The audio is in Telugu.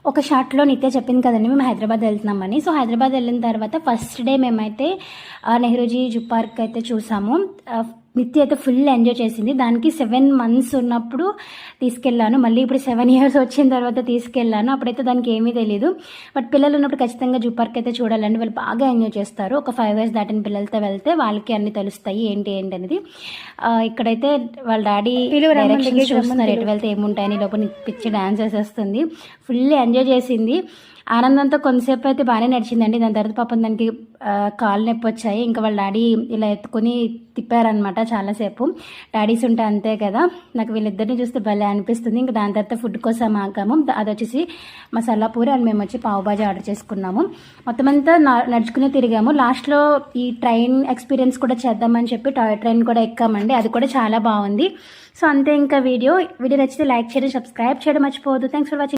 ఒక షార్ట్లో నిత్య చెప్పింది కదండి మేము హైదరాబాద్ వెళ్తున్నామని. సో హైదరాబాద్ వెళ్ళిన తర్వాత ఫస్ట్ డే మేమైతే నెహ్రూజీ జూ పార్క్ అయితే చూసాము. నిత్య అయితే ఫుల్ ఎంజాయ్ చేసింది. దానికి 7 months ఉన్నప్పుడు తీసుకెళ్ళాను, మళ్ళీ ఇప్పుడు 7 years వచ్చిన తర్వాత తీసుకెళ్ళాను. అప్పుడైతే దానికి ఏమీ తెలియదు. బట్ పిల్లలు ఉన్నప్పుడు ఖచ్చితంగా జూ పార్క్ అయితే చూడాలండి, వాళ్ళు బాగా ఎంజాయ్ చేస్తారు. ఒక 5 years దాటిన పిల్లలతో వెళ్తే వాళ్ళకి అన్ని తెలుస్తాయి ఏంటి అనేది. ఇక్కడైతే వాళ్ళ డాడీ డైరెక్షన్స్ చూస్తున్నారు ఎటు వెళ్తే ఏముంటాయని. లోపల పిచ్చి డాన్స్ వేసేస్తుంది, ఫుల్ ఎంజాయ్ చేసింది. ఆనందంతో కొంతసేపు అయితే బాగానే నడిచిందండి. దాని తర్వాత పాపం దానికి కాళ్ళు నొప్పి వచ్చాయి. ఇంకా వాళ్ళ డాడీ ఇలా ఎత్తుకొని తిప్పారనమాట చాలాసేపు. డాడీస్ ఉంటే అంతే కదా, నాకు వీళ్ళిద్దరిని చూస్తే భలే అనిపిస్తుంది. ఇంకా దాని తర్వాత ఫుడ్ కోసం ఆగాము. అది వచ్చేసి మసాలా పూరి అండ్ మేము వచ్చి పావు బాజీ ఆర్డర్ చేసుకున్నాము. మొత్తం అంతా నడుచుకునే తిరిగాము. లాస్ట్లో ఈ ట్రైన్ ఎక్స్పీరియన్స్ కూడా చేద్దామని చెప్పి టాయ్ ట్రైన్ కూడా ఎక్కామండి, అది కూడా చాలా బాగుంది. సో అంతే, ఇంకా వీడియో నచ్చితే లైక్ చేయడం, సబ్స్క్రైబ్ చేయడం మర్చిపోవద్దు. Thanks for watching.